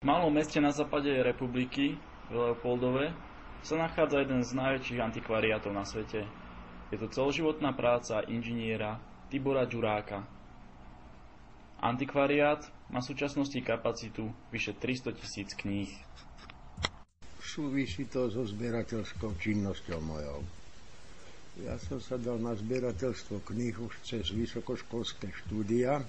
V malom meste na západe republiky, v Leopoldove, sa nachádza jeden z najväčších antikvariátov na svete. Je to celoživotná práca inžiniera Tibora Ďuráka. Antikvariát má v súčasnosti kapacitu vyše 300 000 kníh. Súvisí to so zberateľskou činnosťou mojou. Ja som sa dal na zberateľstvo kníh už cez vysokoškolské štúdia.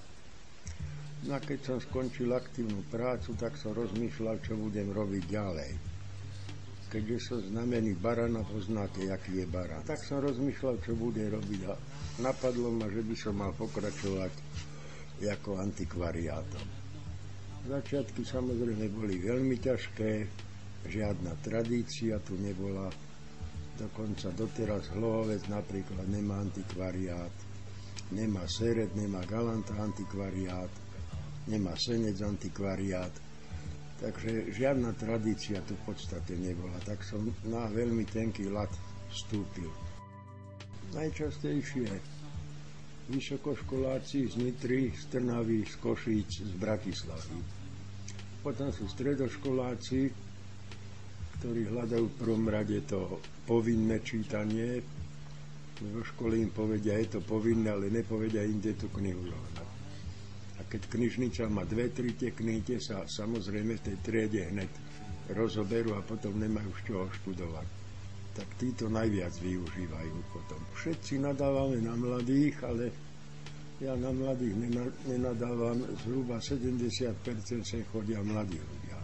No a keď som skončil aktívnu prácu, tak som rozmýšľal, čo budem robiť ďalej. Keďže som znamený baran a poznáte, aký je baran, tak som rozmýšľal, čo bude robiť a napadlo ma, že by som mal pokračovať ako antikvariátom. Začiatky samozrejme boli veľmi ťažké, žiadna tradícia tu nebola, dokonca doteraz Hlohovec napríklad nemá antikvariát, nemá Seret, nemá Galanta antikvariát, nemá Senec antikvariát, takže žiadna tradícia tu v podstate nebola, tak som na veľmi tenký ľad vstúpil. Najčastejšie vysokoškoláci z Nitry, z Trnavy, z Košíc, z Bratislavy. Potom sú stredoškoláci, ktorí hľadajú v prvom rade to povinné čítanie. Vo škole im povedia, je to povinné, ale nepovedia im, kde tú knihu zohnať. A keď knižnica má 2-3 tie knihy, tie sa samozrejme v tej triede hneď rozoberú a potom nemajú z čoho študovať. Tak títo najviac využívajú potom. Všetci nadávame na mladých, ale ja na mladých nenadávam, zhruba 70% sem chodia mladí ľudia.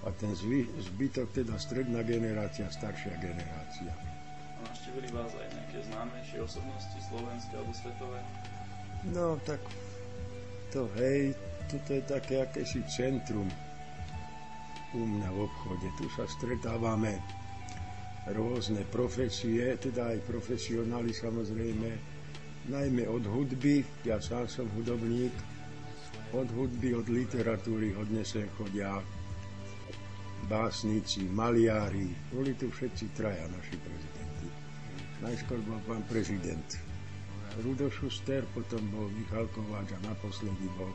A ten zbytok, teda stredná generácia, staršia generácia. A navštívili vás aj nejaké známejšie osobnosti slovenské alebo svetové? No tak to hej, toto je také akési centrum u mňa v obchode. Tu sa stretávame rôzne profesie, teda aj profesionáli samozrejme, najmä od hudby, ja sám som hudobník, od hudby, od literatúry hodne sem chodia básnici, maliári, boli tu všetci traja naši prezidenti. Najskôr bol pán prezident Rudo Šuster, potom bol Michal Kováč a naposledy bol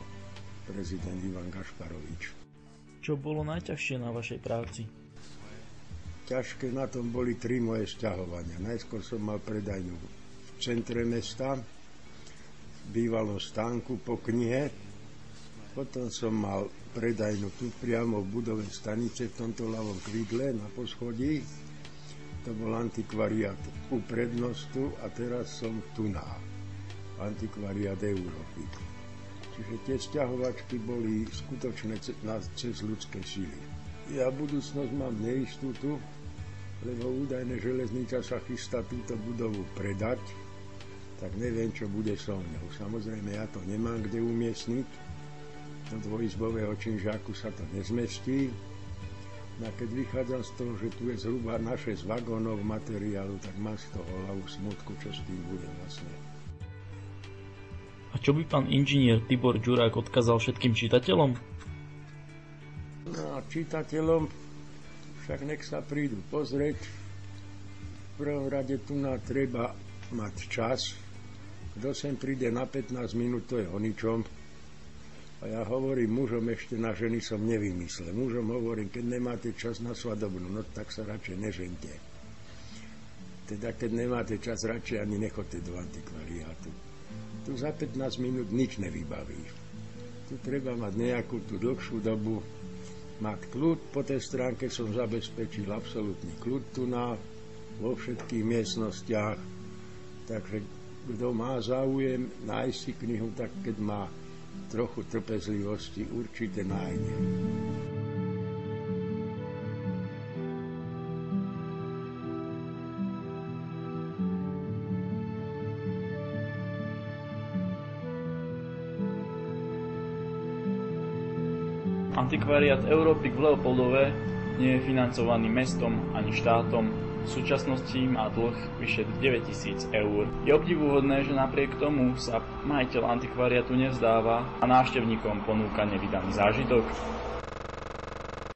prezident Ivan Gašparovič. Čo bolo najťažšie na vašej práci? Ťažké na tom boli 3 moje sťahovania. Najskôr som mal predajňu v centre mesta, v bývalom stánku po knihe. Potom som mal predajňu tu priamo v budove stanice, v tomto ľavom krídle na poschodí. To bol antikvariát u prednostu a teraz som tu na antikvariát Európy. Čiže tie sťahovačky boli skutočné cez ľudské síly. Ja budúcnosť mám neistú tu, lebo údajne železnica sa chystá túto budovu predať, tak neviem, čo bude so mnou. Samozrejme, ja to nemám kde umiestniť, do dvojizbového činžáku sa to nezmestí. A keď vychádzam z toho, že tu je zhruba na 6 vagónov materiálu, tak mám z toho hlavu smutku, čo s tým bude vlastne. A čo by pán inžinier Tibor Ďurák odkázal všetkým čitateľom? No a čitateľom však nech sa prídu pozrieť. V prvom rade tu treba mať čas. Kto sem príde na 15 minút, to je o ničom. A ja hovorím mužom, ešte na ženy som nevymyslel. Mužom hovorím, keď nemáte čas na svadobnú noc, tak sa radšej nežente. Teda keď nemáte čas, radšej ani nechoďte do antikvariátu. Tu za 15 minút nič nevybaví. Tu treba mať nejakú tú dlhšiu dobu, mať kľud. Po tej stránke som zabezpečil absolútny kľud tu vo všetkých miestnostiach. Takže kto má záujem nájsť si knihu, tak keď má trochu trpezlivosti, určite nájde. Antikvariát Európy v Leopoldove nie je financovaný mestom ani štátom. V súčasnosti má dlh vyše 9 000 eur. Je obdivuhodné, že napriek tomu sa majiteľ antikvariátu nevzdáva a návštevníkom ponúka nevydaný zážitok.